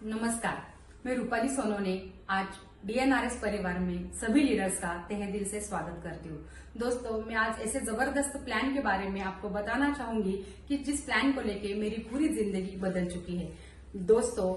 नमस्कार, मैं रूपाली सोनोने आज डीएनआरएस परिवार में सभी लीडर्स का तहे दिल से स्वागत करती हूँ। दोस्तों, मैं आज ऐसे जबरदस्त प्लान के बारे में आपको बताना चाहूंगी कि जिस प्लान को लेके मेरी पूरी जिंदगी बदल चुकी है। दोस्तों,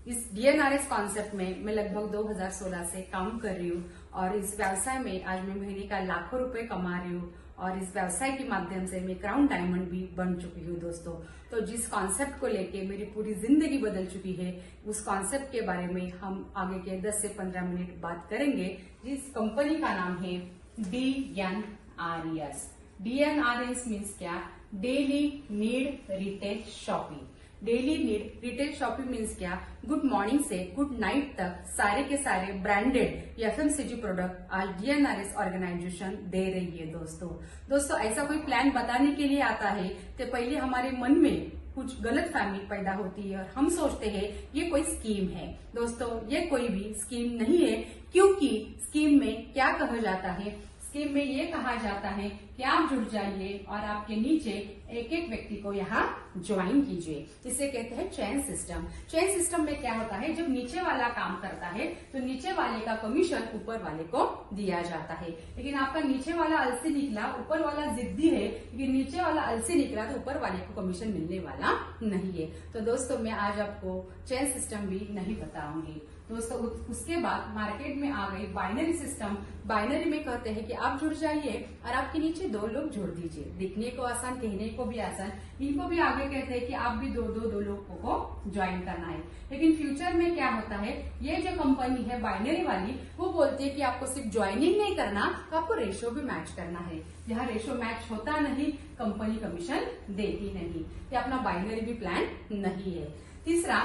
इस डीएनआरएस कॉन्सेप्ट में मैं लगभग 2016 से काम कर रही हूँ और इस व्यवसाय में आज मैं महीने का लाखों रुपए कमा रही हूँ और इस व्यवसाय के माध्यम से मैं क्राउन डायमंड भी बन चुकी हूँ। दोस्तों, तो जिस कॉन्सेप्ट को लेके मेरी पूरी जिंदगी बदल चुकी है, उस कॉन्सेप्ट के बारे में हम आगे के 10 से 15 मिनट बात करेंगे। जिस कंपनी का नाम है डीएनआरएस। डीएनआरएस मीन्स क्या? Daily need retail shopping. Daily need retail shopping means क्या? गुड मॉर्निंग से गुड नाइट तक सारे के सारे ब्रांडेड एफएमसीजी प्रोडक्ट आज डीएनआरएस ऑर्गेनाइजेशन दे रही है। दोस्तों, ऐसा कोई प्लान बताने के लिए आता है तो पहले हमारे मन में कुछ गलत फहमी पैदा होती है और हम सोचते हैं ये कोई स्कीम है। दोस्तों, ये कोई भी स्कीम नहीं है, क्योंकि स्कीम में क्या कहा जाता है? स्कीम में ये कहा जाता है कि आप जुड़ जाइए और आपके नीचे एक एक व्यक्ति को यहाँ ज्वाइन कीजिए। इसे कहते हैं चेन सिस्टम। चेन सिस्टम में क्या होता है? जब नीचे वाला काम करता है तो नीचे वाले का कमीशन ऊपर वाले को दिया जाता है। लेकिन आपका नीचे वाला आलसी निकला, ऊपर वाला जिद्दी है, लेकिन नीचे वाला आलसी निकला तो ऊपर वाले को कमीशन मिलने वाला नहीं है। तो दोस्तों, मैं आज आपको चेन सिस्टम भी नहीं बताऊंगी। दोस्तों, उसके बाद मार्केट में आ गई बाइनरी सिस्टम। बाइनरी में कहते हैं कि आप जुड़ जाइए और आपके नीचे दो लोग जोड़ दीजिए। दिखने को आसान, कहने को भी आसान। इनको भी आगे कहते हैं कि आप भी दो लोगों को ज्वाइन करना है। लेकिन फ्यूचर में क्या होता है? ये जो कंपनी है बाइनरी वाली, वो बोलती है कि आपको सिर्फ ज्वाइनिंग नहीं करना, तो आपको रेशो भी मैच करना है। जहाँ रेशो मैच होता नहीं, कंपनी कमीशन देती नहीं। ये अपना बाइनरी भी प्लान नहीं है। तीसरा,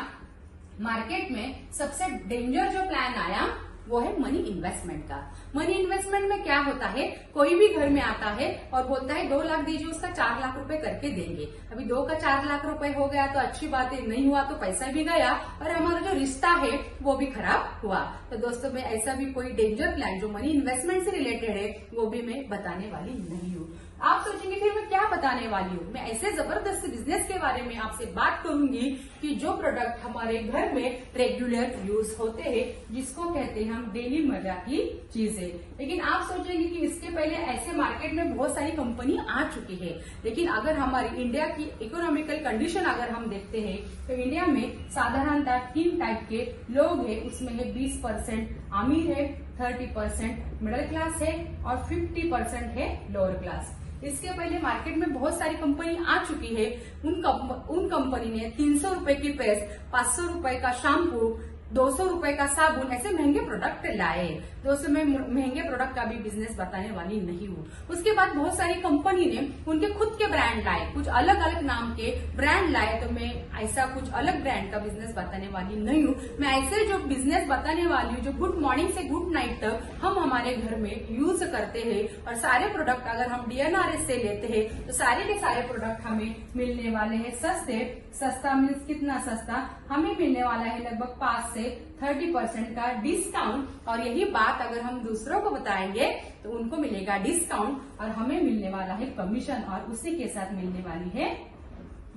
मार्केट में सबसे डेंजर जो प्लान आया वो है मनी इन्वेस्टमेंट का। मनी इन्वेस्टमेंट में क्या होता है? कोई भी घर में आता है और बोलता है 2 लाख दीजिए, उसका 4 लाख रुपए करके देंगे। अभी 2 का 4 लाख रुपए हो गया तो अच्छी बात है, नहीं हुआ तो पैसा भी गया और हमारा जो रिश्ता है वो भी खराब हुआ। तो दोस्तों, मैं ऐसा भी कोई डेंजर प्लान जो मनी इन्वेस्टमेंट से रिलेटेड है वो भी मैं बताने वाली नहीं हूँ। आप सोचेंगे फिर मैं क्या बताने वाली हूँ? मैं ऐसे जबरदस्त बिजनेस के बारे में आपसे बात करूंगी कि जो प्रोडक्ट हमारे घर में रेगुलर यूज होते हैं, जिसको कहते हैं हम डेली मजा की चीजें। लेकिन आप सोचेंगे कि इसके पहले ऐसे मार्केट में बहुत सारी कंपनी आ चुकी है। लेकिन अगर हमारी इंडिया की इकोनॉमिकल कंडीशन अगर हम देखते हैं तो इंडिया में साधारणतः 3 टाइप के लोग हैं। उसमें है 20% अमीर है, 30% मिडिल क्लास है और 50% है लोअर क्लास। इसके पहले मार्केट में बहुत सारी कंपनी आ चुकी है। उन कंपनी ने 300 रुपए की पेस्ट, 500 रुपए का शैम्पू, 200 रुपए का साबुन, ऐसे महंगे प्रोडक्ट लाए। दोस्तों, मैं महंगे प्रोडक्ट का भी बिजनेस बताने वाली नहीं हूँ। उसके बाद बहुत सारी कंपनी ने उनके खुद के ब्रांड लाए, कुछ अलग अलग नाम के ब्रांड लाए। तो मैं ऐसा कुछ अलग ब्रांड का बिजनेस बताने वाली नहीं हूँ। मैं ऐसे जो बिजनेस बताने वाली हूँ जो गुड मॉर्निंग से गुड नाइट तक हम हमारे घर में यूज करते हैं और सारे प्रोडक्ट अगर हम डीएनआरएस से लेते हैं तो सारे के सारे प्रोडक्ट हमें मिलने वाले हैं सस्ते। सस्ता मीन्स कितना सस्ता? हमें मिलने वाला है लगभग 5 से 30% का डिस्काउंट। और यही बात अगर हम दूसरों को बताएंगे तो उनको मिलेगा डिस्काउंट और हमें मिलने वाला है कमीशन और उसी के साथ मिलने वाली है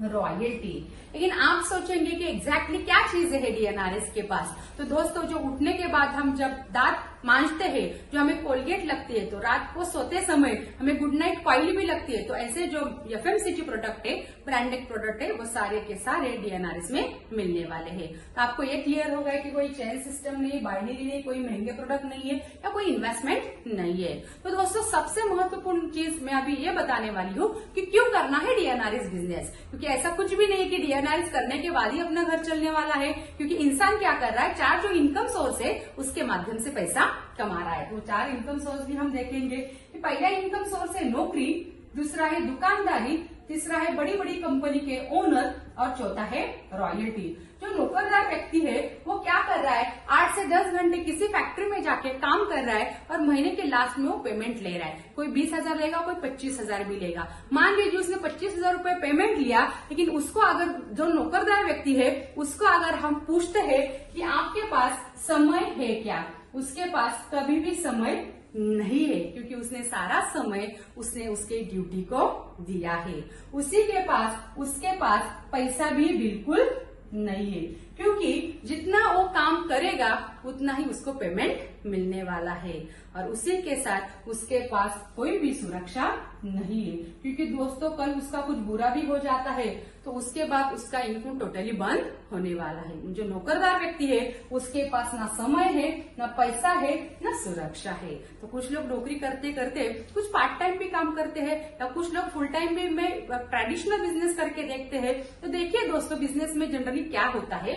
रॉयल्टी। लेकिन आप सोचेंगे कि एग्जैक्टली क्या चीजें है डीएनआरएस के पास? तो दोस्तों, जो उठने के बाद हम जब दांत मांजते हैं, जो हमें कोलगेट लगती है, तो रात को सोते समय हमें गुड नाइट कॉइल भी लगती है। तो ऐसे जो एफएमसीजी प्रोडक्ट है, ब्रांडेड प्रोडक्ट है, वो सारे के सारे डीएनआरएस में मिलने वाले हैं। तो आपको ये क्लियर होगा कि कोई चेन सिस्टम नहीं, बाइनरी नहीं, कोई महंगे प्रोडक्ट नहीं है या कोई इन्वेस्टमेंट नहीं है। तो दोस्तों, सबसे महत्वपूर्ण चीज मैं अभी ये बताने वाली हूँ कि क्यों करना है डीएनआरएस बिजनेस। क्योंकि ऐसा कुछ भी नहीं है कि डीएनआरएस करने के बाद ही अपना घर चलने वाला है। क्योंकि इंसान क्या कर रहा है? 4 जो इनकम सोर्स है उसके माध्यम से पैसा कमा रहा है। तो 4 इनकम सोर्स भी हम देखेंगे। पहला इनकम सोर्स है नौकरी, दूसरा है दुकानदारी, तीसरा है बड़ी बड़ी कंपनी के ओनर और चौथा है रॉयल्टी। जो नौकरदार व्यक्ति है वो क्या कर रहा है? 8 से 10 घंटे किसी फैक्ट्री में जाके काम कर रहा है और महीने के लास्ट में वो पेमेंट ले रहा है। कोई 20,000 लेगा, कोई 25,000 भी लेगा। मान लीजिए उसने 25,000 रुपए पेमेंट लिया, लेकिन उसको अगर जो नौकरदार व्यक्ति है उसको अगर हम पूछते हैं कि आपके पास समय है क्या, उसके पास कभी भी समय नहीं है। क्योंकि उसने सारा समय उसने उसके ड्यूटी को दिया है। उसके पास पैसा भी बिल्कुल नहीं है। क्योंकि जितना वो काम करेगा उतना ही उसको पेमेंट मिलने वाला है और उसी के साथ उसके पास कोई भी सुरक्षा नहीं है, क्योंकि दोस्तों कल उसका कुछ बुरा भी हो जाता है तो उसके बाद उसका इनकम टोटली बंद होने वाला है। जो नौकरदार व्यक्ति है उसके पास ना समय है, ना पैसा है, ना सुरक्षा है। तो कुछ लोग नौकरी करते करते कुछ पार्ट टाइम भी काम करते हैं या कुछ लोग फुल टाइम में ट्रेडिशनल बिजनेस करके देखते हैं। तो देखिए दोस्तों, बिजनेस में जनरली क्या होता है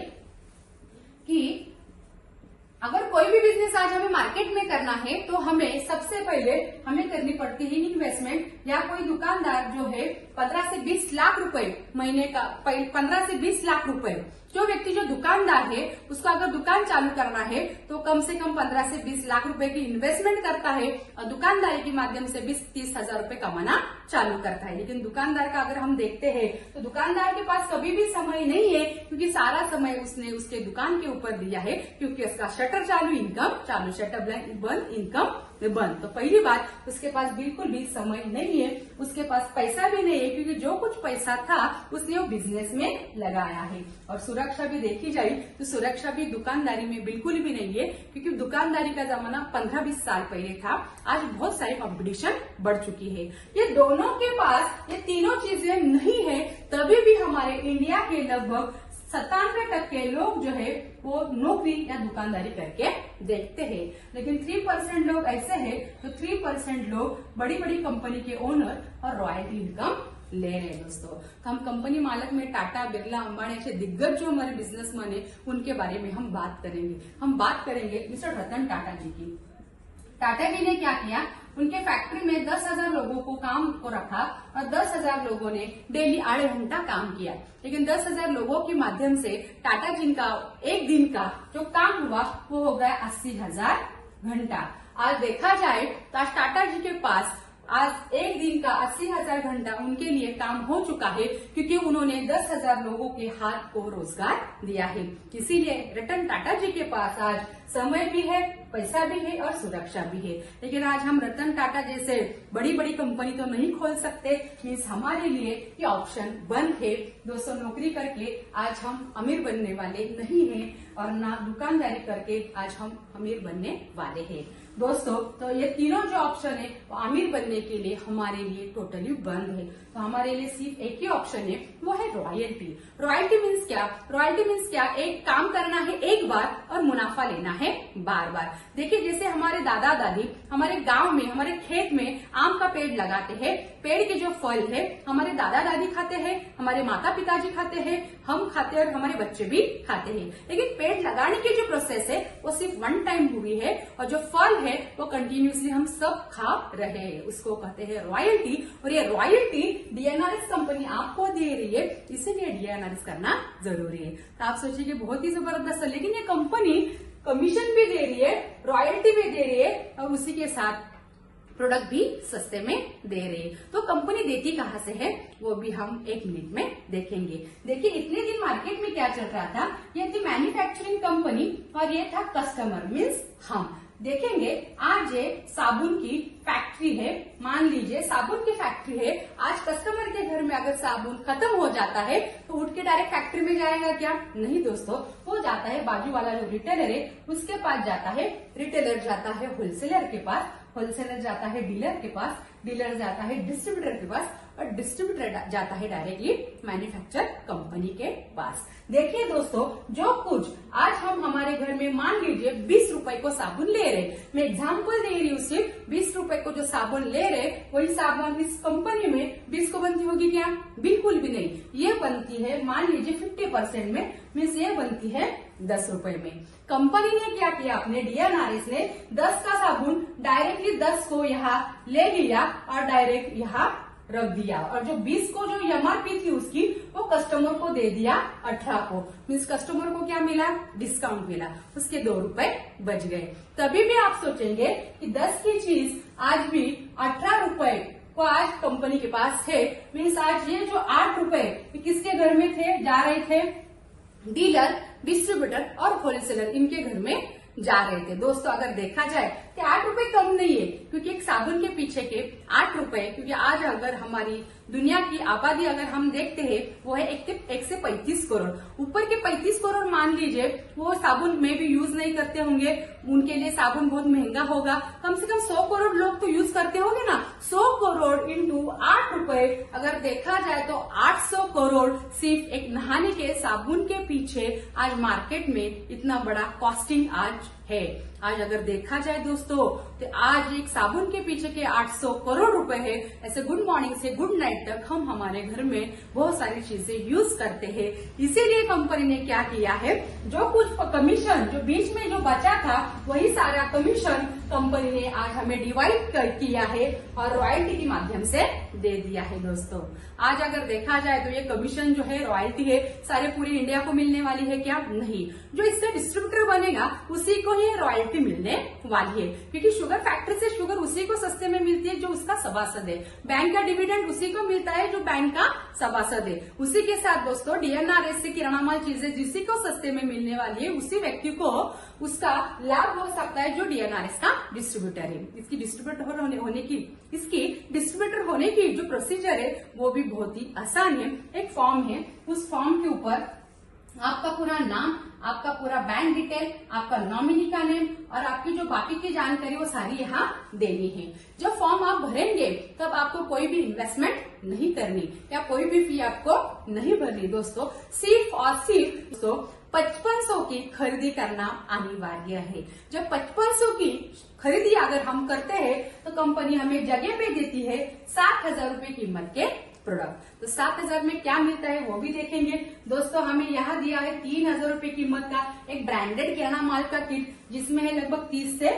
कि अगर कोई भी बिजनेस आज हमें मार्केट में करना है तो हमें सबसे पहले हमें करनी पड़ती है इन्वेस्टमेंट। या कोई दुकानदार जो है 15 से 20 लाख रुपए महीने का, 15 से 20 लाख रुपए, जो व्यक्ति जो दुकानदार है उसको अगर दुकान चालू करना है तो कम से कम 15 से 20 लाख रुपए की इन्वेस्टमेंट करता है और दुकानदारी के माध्यम से 20-30 हजार रुपए कमाना चालू करता है। लेकिन दुकानदार का अगर हम देखते हैं तो दुकानदार के पास कभी भी समय नहीं है, क्योंकि सारा समय उसने उसके दुकान के ऊपर दिया है, क्योंकि उसका शटर चालू इनकम चालू, शटर बंद इनकम बंद। तो पहली बात, उसके पास बिल्कुल भी समय नहीं है, उसके पास पैसा भी नहीं है, क्योंकि जो कुछ पैसा था उसने वो बिजनेस में लगाया है। और सुरक्षा भी देखी जाए तो सुरक्षा भी दुकानदारी में बिल्कुल भी नहीं है, क्योंकि दुकानदारी का जमाना 15-20 साल पहले था, आज बहुत सारी कॉम्पिटिशन बढ़ चुकी है। ये दोनों के पास ये तीनों चीजें नहीं है, तभी भी हमारे इंडिया के लगभग 97% लोग जो है वो नौकरी या दुकानदारी करके देखते हैं। लेकिन 3% लोग ऐसे हैं तो 3% लोग बड़ी बड़ी कंपनी के ओनर और रॉयल्टी इनकम ले रहे हैं। दोस्तों, तो हम कंपनी मालक में टाटा, बिरला, अंबानी ऐसे दिग्गज जो हमारे बिजनेसमैन है उनके बारे में हम बात करेंगे। हम बात करेंगे मिस्टर रतन टाटा जी की। टाटा जी ने क्या किया, उनके फैक्ट्री में 10,000 लोगों को काम को रखा और 10,000 लोगों ने डेली 8 घंटा काम किया। लेकिन 10,000 लोगों के माध्यम से टाटा जी का एक दिन का जो काम हुआ वो हो गया 80,000 घंटा। आज देखा जाए तो आज टाटा जी के पास आज एक दिन का 80,000 घंटा उनके लिए काम हो चुका है, क्योंकि उन्होंने 10,000 लोगों के हाथ को रोजगार दिया है। इसीलिए रतन टाटा जी के पास आज समय भी है, पैसा भी है और सुरक्षा भी है। लेकिन आज हम रतन टाटा जैसे बड़ी बड़ी कंपनी तो नहीं खोल सकते, मीन्स हमारे लिए ये ऑप्शन बंद है। दोस्तों, नौकरी करके आज हम अमीर बनने वाले नहीं हैं और ना दुकानदारी करके आज हम अमीर बनने वाले हैं। दोस्तों, तो ये तीनों जो ऑप्शन है वो अमीर बनने के लिए हमारे लिए टोटली बंद है। तो हमारे लिए सिर्फ एक ही ऑप्शन है, वो है रॉयल्टी। रॉयल्टी मीन्स क्या? रॉयल्टी मीन्स क्या? एक काम करना है एक बार और मुनाफा लेना है बार बार। देखिए, जैसे हमारे दादा दादी हमारे गांव में, हमारे खेत में आम का पेड़ लगाते हैं। पेड़ के जो फल है हमारे दादा दादी खाते हैं, हमारे माता पिताजी खाते हैं, हम खाते हैं और हमारे बच्चे भी खाते हैं। लेकिन पेड़ लगाने की जो प्रोसेस है वो सिर्फ वन टाइम हुई है और जो फल है वो कंटिन्यूसली हम सब खा रहे हैं, उसको कहते हैं रॉयल्टी। और ये रॉयल्टी डीएनआरएस कंपनी आपको दे रही है, इसीलिए डीएनआरएस करना जरूरी है। तो आप सोचिए बहुत ही जबरदस्त है, लेकिन ये कंपनी कमीशन भी दे रही है, रॉयल्टी भी दे रही है और उसी के साथ प्रोडक्ट भी सस्ते में दे रहे हैं। तो कंपनी देती कहाँ से है वो भी हम 1 मिनट में देखेंगे। देखिए, इतने दिन मार्केट में क्या चल रहा था, ये थी मैन्युफैक्चरिंग कंपनी और ये था कस्टमर मीन्स हम। देखेंगे आज ये साबुन की फैक्ट्री है, मान लीजिए साबुन की फैक्ट्री है। आज कस्टमर के घर में अगर साबुन खत्म हो जाता है तो उठ के डायरेक्ट फैक्ट्री में जाएगा क्या? नहीं दोस्तों, वो जाता है बाजू वाला जो रिटेलर है उसके पास जाता है, रिटेलर जाता है होलसेलर के पास, होलसेलर जाता है डीलर के पास, डीलर जाता है डिस्ट्रीब्यूटर के पास और डिस्ट्रीब्यूटर जाता है डायरेक्टली मैन्युफैक्चर कंपनी के पास। देखिए दोस्तों, जो कुछ आज हम हमारे घर में मान लीजिए 20 रुपए को साबुन ले रहे, मैं एग्जांपल दे रही हूँ, सिर्फ 20 रुपए को जो साबुन ले रहे वही साबुन इस कंपनी में 20 को बनती होगी क्या? बिल्कुल भी नहीं। ये बनती है मान लीजिए 50% में, मीन्स ये बनती है 10 रुपए में। कंपनी ने क्या किया, अपने डीएनआरएस ने 10 का साबुन डायरेक्टली 10 को यहाँ ले लिया और डायरेक्ट यहाँ रख दिया और जो 20 को जो एमआरपी थी उसकी वो कस्टमर को दे दिया 18 को। मीन्स कस्टमर को क्या मिला? डिस्काउंट मिला, उसके 2 रुपए बच गए। तभी भी आप सोचेंगे कि 10 की चीज आज भी 18 रुपए को आज कंपनी के पास है। मीन्स आज ये जो 8 रुपए किसके घर में थे, जा रहे थे? डीलर, डिस्ट्रीब्यूटर और होलसेलर, इनके घर में जा रहे थे। दोस्तों, अगर देखा जाए कि 8 रुपए कम नहीं है, क्योंकि एक साबुन के पीछे के 8 रुपए, क्योंकि आज अगर हमारी दुनिया की आबादी अगर हम देखते हैं वो है 1 से 35 करोड़, ऊपर के 35 करोड़ मान लीजिए वो साबुन में भी यूज नहीं करते होंगे, उनके लिए साबुन बहुत महंगा होगा। कम से कम 100 करोड़ लोग तो यूज करते होंगे ना। 100 करोड़ इंटू 8 रुपए अगर देखा जाए तो 800 करोड़ सिर्फ एक नहाने के साबुन के पीछे आज मार्केट में इतना बड़ा कॉस्टिंग आज है। आज अगर देखा जाए दोस्तों तो आज एक साबुन के पीछे के 800 करोड़ रुपए है। ऐसे गुड मॉर्निंग से गुड नाइट तक हम हमारे घर में बहुत सारी चीजें यूज करते हैं। इसीलिए कंपनी ने क्या किया है, जो कुछ कमीशन जो बीच में जो बचा था वही सारा कमीशन कंपनी ने आज हमें डिवाइड किया है और रॉयल्टी के माध्यम से दे दिया है। दोस्तों आज अगर देखा जाए तो ये कमीशन जो है रॉयल्टी है सारे पूरी इंडिया को मिलने वाली है क्या? नहीं, जो इससे डिस्ट्रीब्यूटर बनेगा उसी को ही रॉयल्टी मिलने वाली है, क्योंकि शुगर फैक्ट्री से शुगर उसी को सस्ते में मिलती है जो उसका सभासद है। बैंक का डिविडेंड उसी को मिलता है जो बैंक का सभासद है। उसी के साथ दोस्तों डीएनआरएस से किराना माल चीजें जिसी को सस्ते में मिलने वाली है उसी व्यक्ति को उसका लाभ हो सकता है जो डीएनआरएस का डिस्ट्रीब्यूटर है। इसकी डिस्ट्रीब्यूटर होने की जो प्रोसीजर है वो भी बहुत ही आसान है। एक फॉर्म है, उस फॉर्म के ऊपर आपका पूरा नाम, आपका पूरा बैंक डिटेल, आपका नॉमिनी का नेम और आपकी जो बाकी की जानकारी वो सारी यहाँ देनी है। जब फॉर्म आप भरेंगे तब आपको कोई भी इन्वेस्टमेंट नहीं करनी या कोई भी फी आपको नहीं भरनी। दोस्तों सिर्फ और सिर्फ 5500 की खरीदी करना अनिवार्य है। जब 5500 की खरीदी अगर हम करते हैं तो कंपनी हमें जगह पे देती है 70,000 रूपये कीमत के प्रोडक्ट। तो 7,000 में क्या मिलता है वो भी देखेंगे। दोस्तों हमें यहाँ दिया है 3,000 रूपये कीमत का एक ब्रांडेड किराना माल का किट, जिसमें है लगभग 30 से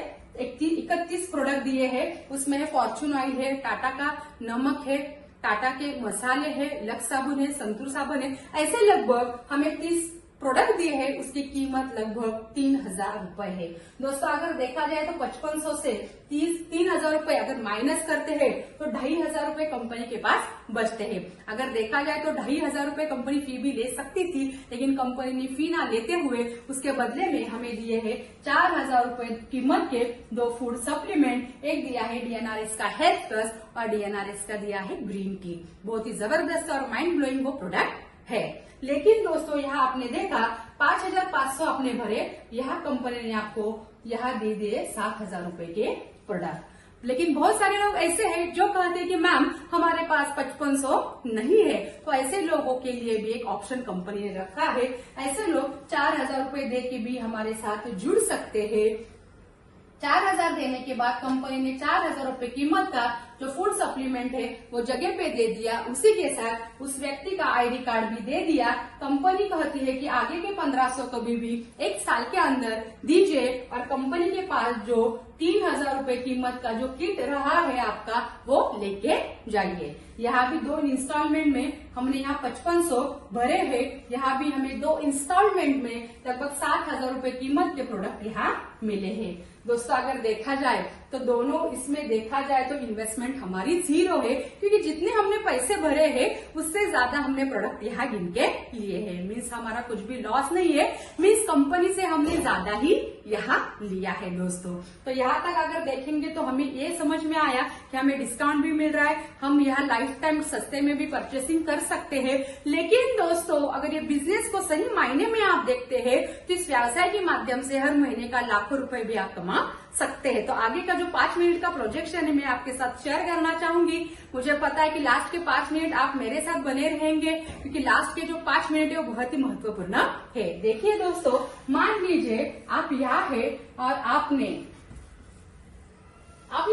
31 प्रोडक्ट दिए हैं। उसमें है फॉर्चून ऑयल है, टाटा का नमक है, टाटा के मसाले है, लक्स साबुन है, संतूर साबुन है, ऐसे लगभग हमें 30 प्रोडक्ट दिए हैं। उसकी कीमत लगभग 3,000 रूपये है। दोस्तों अगर देखा जाए तो 5500 से 3,000 रूपये अगर माइनस करते हैं तो 2,500 रूपये कंपनी के पास बचते हैं। अगर देखा जाए तो 2,500 रूपये कंपनी फी भी ले सकती थी, लेकिन कंपनी ने फी ना लेते हुए उसके बदले में हमें दिए हैं 4,000 रूपये कीमत के 2 फूड सप्लीमेंट। एक दिया है डीएनआरएस का हेल्थ प्लस और डीएनआरएस का दिया है ग्रीन टी। बहुत ही जबरदस्त और माइंड ब्लोइंग वो प्रोडक्ट है। लेकिन दोस्तों यहाँ आपने देखा 5,500 आपने भरे, यहाँ कंपनी ने आपको यहाँ दे दिए 7,000 रूपये के प्रोडक्ट। लेकिन बहुत सारे लोग ऐसे हैं जो कहते हैं कि मैम हमारे पास 5500 नहीं है, तो ऐसे लोगों के लिए भी एक ऑप्शन कंपनी ने रखा है। ऐसे लोग 4,000 रूपये दे के भी हमारे साथ जुड़ सकते हैं। 4,000 देने के बाद कंपनी ने 4,000 रूपये कीमत का जो फूड सप्लीमेंट है वो जगह पे दे दिया। उसी के साथ उस व्यक्ति का आईडी कार्ड भी दे दिया। कंपनी कहती है कि आगे के 1,500 कभी भी 1 साल के अंदर दीजिए और कंपनी के पास जो 3,000 रूपये कीमत का जो किट रहा है आपका वो लेके जाइए। यहाँ भी 2 इंस्टॉलमेंट में हमने यहाँ 5500 भरे हैं। यहाँ भी हमें 2 इंस्टॉलमेंट में लगभग 7,000 रूपये कीमत के प्रोडक्ट यहाँ मिले हैं। दोस्तों अगर देखा जाए तो दोनों इसमें देखा जाए तो इन्वेस्टमेंट हमारी 0 है, क्योंकि जितने हमने पैसे भरे हैं उससे ज्यादा हमने प्रोडक्ट यहाँ गिन के लिए हैं। मीन्स हमारा कुछ भी लॉस नहीं है, मीन्स कंपनी से हमने ज्यादा ही यहाँ लिया है। दोस्तों तो यहाँ तक अगर देखेंगे तो हमें ये समझ में आया कि हमें डिस्काउंट भी मिल रहा है, हम यहाँ लाइफ टाइम सस्ते में भी परचेसिंग कर सकते हैं। लेकिन दोस्तों अगर ये बिजनेस को सही मायने में आप देखते हैं तो इस व्यवसाय के माध्यम से हर महीने का लाखों रुपए भी आप कमा सकते हैं। तो आगे का जो 5 मिनट का प्रोजेक्शन है मैं आपके साथ शेयर करना चाहूंगी। मुझे पता है कि लास्ट के 5 मिनट आप मेरे साथ बने रहेंगे, क्योंकि लास्ट के जो 5 मिनट है वो बहुत ही महत्वपूर्ण है। देखिए दोस्तों, मान लीजिए आप यहाँ है और आपने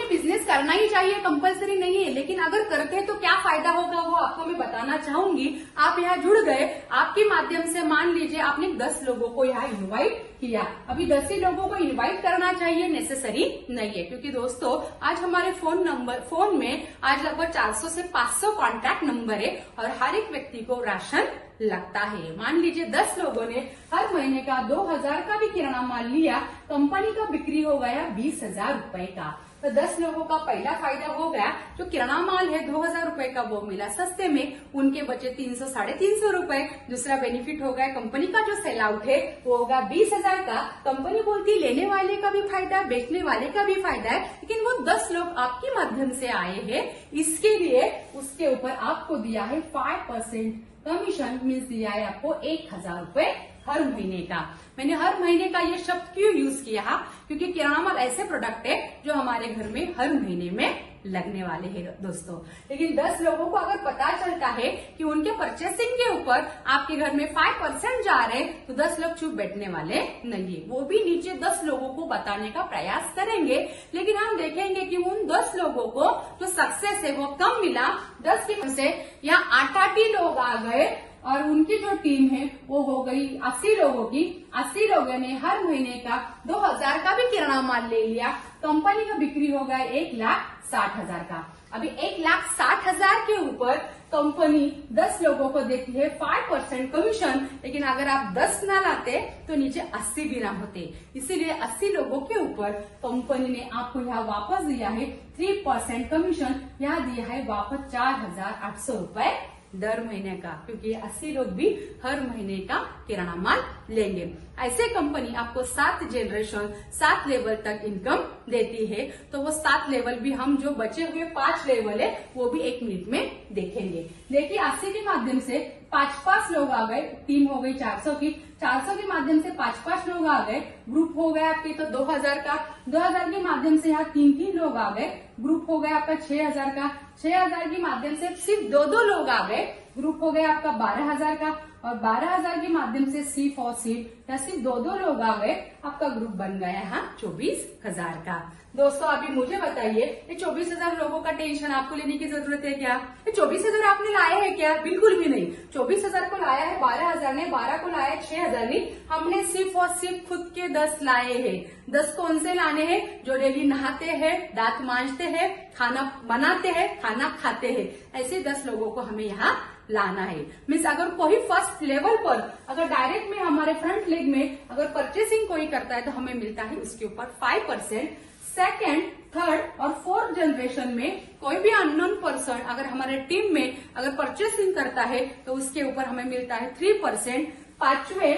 बिजनेस करना ही चाहिए, कंपलसरी नहीं है, लेकिन अगर करते हैं तो क्या फायदा होगा वो आपको मैं बताना चाहूंगी। आप यहाँ जुड़ गए, आपके माध्यम से मान लीजिए आपने 10 लोगों को यहाँ इनवाइट किया। अभी 10 ही लोगों को इनवाइट करना चाहिए नेसेसरी नहीं है, क्योंकि दोस्तों आज हमारे फोन में आज लगभग 400 से 500 कॉन्टैक्ट नंबर है और हर एक व्यक्ति को राशन लगता है। मान लीजिए 10 लोगों ने हर महीने का 2,000 का भी किराना माल लिया, कंपनी का बिक्री हो गया 20,000 रूपये का। तो 10 लोगों का पहला फायदा हो गया, जो किराना माल है 2000 रुपए का वो मिला सस्ते में, उनके बचे 300 350 रुपए। दूसरा बेनिफिट हो गया, कंपनी का जो सेल आउट है वो होगा 20,000 का। कंपनी बोलती लेने वाले का भी फायदा, बेचने वाले का भी फायदा है, लेकिन वो 10 लोग आपके माध्यम से आए हैं, इसके लिए उसके ऊपर आपको दिया है 5% कमीशन, मीन्स दिया है आपको 1000 रुपए हर महीने का। मैंने हर महीने का ये शब्द क्यों यूज किया, क्योंकि किराना माल ऐसे प्रोडक्ट है जो हमारे घर में हर महीने में लगने वाले हैं दोस्तों। लेकिन 10 लोगों को अगर पता चलता है कि उनके परचेसिंग के ऊपर आपके घर में 5% जा रहे हैं, तो 10 लोग चुप बैठने वाले नहीं है, वो भी नीचे 10 लोगों को बताने का प्रयास करेंगे। लेकिन हम देखेंगे कि उन 10 लोगों को जो सक्सेस है वो कम मिला, 10 की से यहाँ 8 ही लोग आ गए और उनकी जो टीम है वो हो गई 80 लोगों की। 80 लोगों ने हर महीने का 2000 का भी किराना माल ले लिया। कंपनी का बिक्री हो गया 1,60,000 का। अभी 1,60,000 के ऊपर कंपनी 10 लोगों को देती है 5% कमीशन, लेकिन अगर आप 10 ना लाते तो नीचे 80 भी ना होते। इसीलिए 80 लोगों के ऊपर कंपनी ने आपको यहाँ वापस दिया है 3% कमीशन, यहाँ दिया है वापस 4,800 रुपए दर महीने का, क्योंकि 80 लोग भी हर महीने का किराना माल लेंगे। ऐसे कंपनी आपको 7 जनरेशन 7 लेवल तक इनकम देती है। तो वो 7 लेवल भी हम जो बचे हुए 5 लेवल है वो भी 1 मिनट में देखेंगे। देखिए 80 के माध्यम से 5 लोग आ गए, टीम हो गई 400 की। 400 के माध्यम से 5 लोग आ गए, ग्रुप हो गया आपके तो 2000 का। 2000 के माध्यम से यहाँ 3 लोग आ गए, ग्रुप हो गया आपका 6000 का। 6000 के माध्यम से सिर्फ 2 लोग आ गए, ग्रुप हो गया आपका 12,000 का। और 12,000 के माध्यम से सिर्फ और सिर्फ या सिर्फ 2 लोग आ गए, आपका ग्रुप बन गया यहाँ 24,000 का। दोस्तों अभी मुझे बताइए, ये 24,000 लोगों का टेंशन आपको लेने की जरूरत है क्या? ये 24,000 आपने लाए हैं क्या? बिल्कुल भी नहीं। 24,000 को लाया है 12,000 ने, 12 को लाया है 6,000 ने। हमने सिर्फ और सिर्फ खुद के 10 लाए हैं। 10 कौन से लाने हैं? जो डेली नहाते हैं, दांत मांजते हैं, खाना बनाते हैं, खाना खाते हैं, ऐसे 10 लोगों को हमें यहाँ लाना है। मीन्स अगर कोई फर्स्ट लेवल पर अगर डायरेक्ट में हमारे फ्रंट लेग में अगर परचेसिंग कोई करता है तो हमें मिलता है उसके ऊपर 5%। सेकेंड, थर्ड और फोर्थ जनरेशन में कोई भी अननोन पर्सन अगर हमारे टीम में अगर परचेसिंग करता है तो उसके ऊपर हमें मिलता है 3%। 5वें,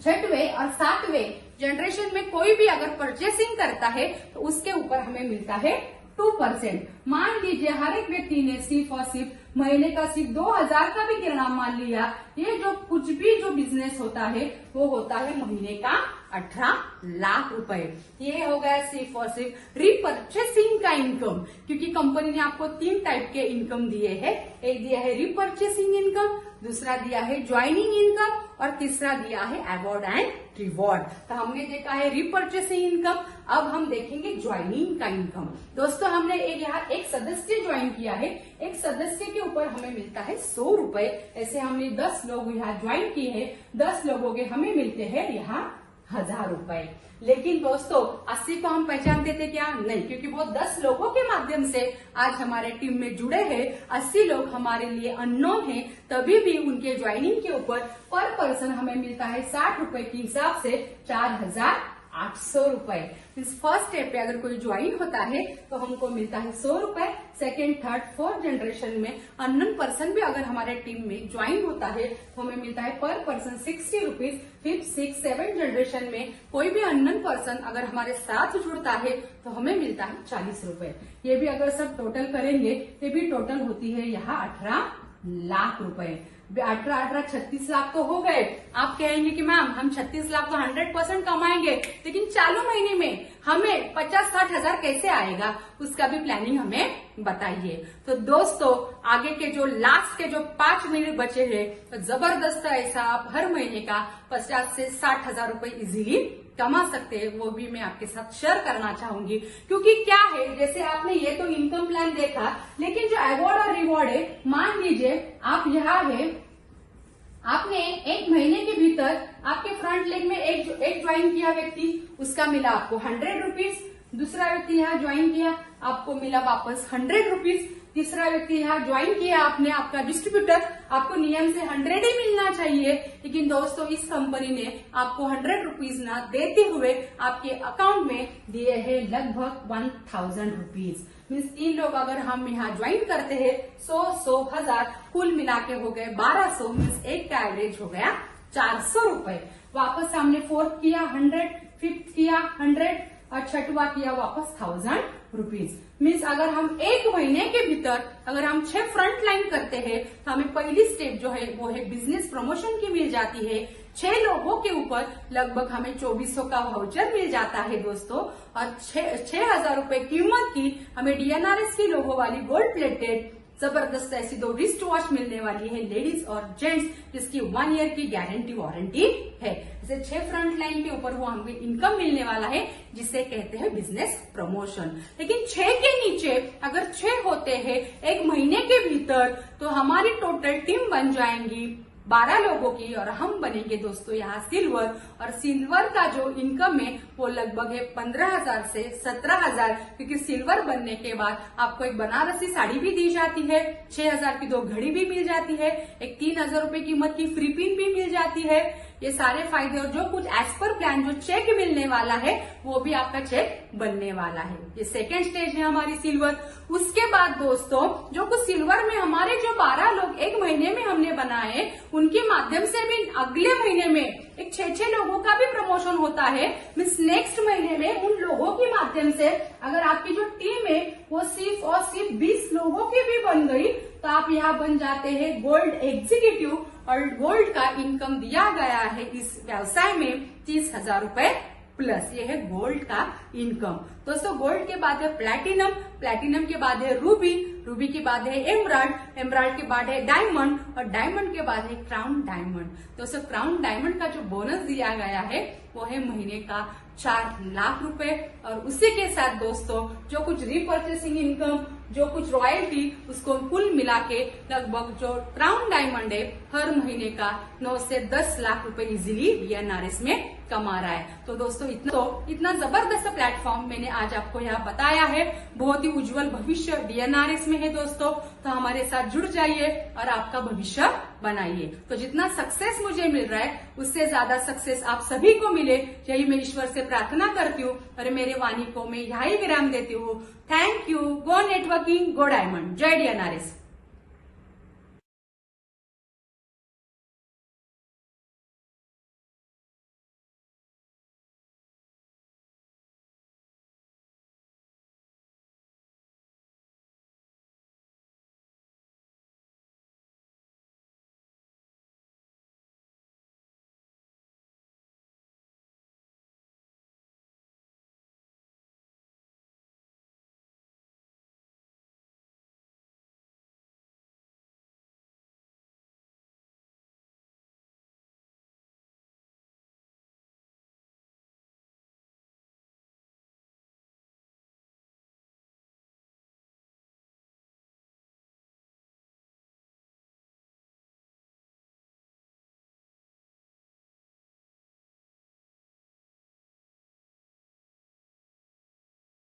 6वें और 7वें जनरेशन में कोई भी अगर परचेसिंग करता है तो उसके ऊपर हमें मिलता है 2%। मान लीजिए हर एक व्यक्ति ने सिर्फ और सिर्फ महीने का सिर्फ 2000 का भी किराना माल लिया, ये जो कुछ भी जो बिजनेस होता है वो होता है महीने का 18 लाख रुपए। ये हो गया सिर्फ और सिर्फ रिपर्चेसिंग का इनकम, क्योंकि कंपनी ने आपको 3 टाइप के इनकम दिए हैं। एक दिया है रिपर्चेसिंग इनकम, दूसरा दिया है ज्वाइनिंग इनकम और तीसरा दिया है अवार्ड एंड रिवॉर्ड। तो हमने देखा है रिपर्चेसिंग इनकम, अब हम देखेंगे ज्वाइनिंग का इनकम। दोस्तों हमने यहाँ एक सदस्य ज्वाइन किया है, एक सदस्य के ऊपर हमें मिलता है 100 रुपए। ऐसे हमने 10 लोग यहाँ ज्वाइन किए हैं, 10 लोगों के हमें मिलते हैं यहाँ 1000 रुपए। लेकिन दोस्तों 80 को हम पहचानते थे क्या? नहीं, क्योंकि वो 10 लोगों के माध्यम से आज हमारे टीम में जुड़े हैं। 80 लोग हमारे लिए अननोन हैं, तभी भी उनके ज्वाइनिंग के ऊपर पर पर्सन हमें मिलता है 60 रुपए के हिसाब से 4,800 रुपए। इस फर्स्ट स्टेप पे अगर कोई ज्वाइन होता है तो हमको मिलता है 100 रुपए। सेकेंड, थर्ड, फोर्थ जनरेशन में अननोन पर्सन भी अगर हमारे टीम में ज्वाइन होता है तो हमें मिलता है पर पर्सन 60 रुपीज। फिफ्थ, 6, 7 जनरेशन में कोई भी अननोन पर्सन अगर हमारे साथ जुड़ता है तो हमें मिलता है 40 रुपए। ये भी अगर सब टोटल करेंगे ये भी टोटल होती है यहाँ 18 लाख रुपए। 18 36 लाख तो हो गए। आप कहेंगे कि मैम हम 36 लाख तो 100% कमाएंगे, लेकिन चालू महीने में हमें 50-60 हजार कैसे आएगा, उसका भी प्लानिंग हमें बताइए। तो दोस्तों आगे के जो लास्ट के जो 5 महीने बचे हैं तो जबरदस्त ऐसा आप हर महीने का 50 से 60 हजार रुपए इजीली कमा सकते हैं, वो भी मैं आपके साथ शेयर करना चाहूंगी। क्योंकि क्या है, जैसे आपने ये तो इनकम प्लान देखा, लेकिन जो अवार्ड और रिवॉर्ड है, मान लीजिए आप यहाँ है, आपने 1 महीने के भीतर आपके फ्रंट लेग में एक ज्वाइन किया व्यक्ति, उसका मिला आपको 100 रुपीज। दूसरा व्यक्ति यहाँ ज्वाइन किया, आपको मिला वापस 100 रुपीज। तीसरा व्यक्ति यहाँ ज्वाइन किया आपने, आपका डिस्ट्रीब्यूटर, आपको नियम से 100 ही मिलना चाहिए, लेकिन दोस्तों इस कंपनी ने आपको 100 रुपीज ना देते हुए आपके अकाउंट में दिए हैं लगभग 1000 रुपीज। मीन्स 3 लोग अगर हम यहाँ ज्वाइन करते हैं 100, 1000 कुल मिला के हो गए 1200, मीन्स एक का एवरेज हो गया 400 रुपए। वापस हमने फोर्थ किया 100, फिफ्थ किया 100 और छठवा किया वापस 1000 रुपीज। मीन्स अगर हम एक महीने के भीतर अगर हम 6 फ्रंट लाइन करते हैं तो हमें पहली स्टेप जो है वो है बिजनेस प्रमोशन की मिल जाती है। 6 लोगों के ऊपर लगभग हमें 2400 का वाउचर मिल जाता है दोस्तों, और 6000 रुपए कीमत की हमें DNRS की लोगो वाली गोल्ड प्लेटेड जबरदस्त ऐसी 2 रिस्ट वॉच मिलने वाली है लेडीज और जेंट्स, जिसकी 1 ईयर की गारंटी वारंटी है। जैसे 6 फ्रंट लाइन के ऊपर वो हमें इनकम मिलने वाला है, जिसे कहते हैं बिजनेस प्रमोशन। लेकिन 6 के नीचे अगर 6 होते हैं एक महीने के भीतर तो हमारी टोटल टीम बन जाएंगी 12 लोगों की, और हम बनेंगे दोस्तों यहाँ सिल्वर। और सिल्वर का जो इनकम है वो लगभग है 15,000 से 17,000, क्योंकि सिल्वर बनने के बाद आपको एक बनारसी साड़ी भी दी जाती है, 6,000 की 2 घड़ी भी मिल जाती है, एक 3,000 रुपए कीमत की फ्री पिन भी मिल जाती है। ये सारे फायदे और जो कुछ एज पर प्लान जो चेक मिलने वाला है वो भी आपका चेक बनने वाला है। ये सेकेंड स्टेज है हमारी सिल्वर। उसके बाद दोस्तों जो कुछ सिल्वर में हमारे जो 12 लोग एक महीने में हमने बनाए, उनके माध्यम से भी अगले महीने में एक 6 लोगों का भी प्रमोशन होता है। मीन्स नेक्स्ट महीने में उन लोगों के माध्यम से अगर आपकी जो टीम है वो सिर्फ और सिर्फ 20 लोगों की भी बन गई तो आप यहाँ बन जाते हैं गोल्ड एग्जीक्यूटिव, और गोल्ड का इनकम दिया गया है इस व्यवसाय में 30,000 रुपए प्लस। ये है गोल्ड का इनकम। दोस्तों गोल्ड के बाद है प्लैटिनम, प्लैटिनम के बाद है रूबी, रूबी के बाद है एमराल्ड, एमराल्ड के बाद है डायमंड, और डायमंड के बाद है क्राउन डायमंड। दोस्तों क्राउन डायमंड का जो बोनस दिया गया है वो है महीने का 4 लाख रुपए, और उसी के साथ दोस्तों जो कुछ रीपर्चेसिंग इनकम, जो कुछ रॉयल्टी, उसको कुल मिला के लगभग जो क्राउन डायमंड है हर महीने का 9 से 10 लाख रुपए इजीली DNRS में कमा रहा है। तो दोस्तों इतना जबरदस्त प्लेटफॉर्म मैंने आज आपको यहाँ बताया है। बहुत ही उज्जवल भविष्य DNRS में है दोस्तों, तो हमारे साथ जुड़ जाइए और आपका भविष्य बनाइए। तो जितना सक्सेस मुझे मिल रहा है उससे ज्यादा सक्सेस आप सभी को मिले, यही मैं ईश्वर से प्रार्थना करती हूँ, और मेरे वाणी को मैं यहाँ ही विराम देती हूँ। Thank you. Go networking, go diamond. जय DNRS।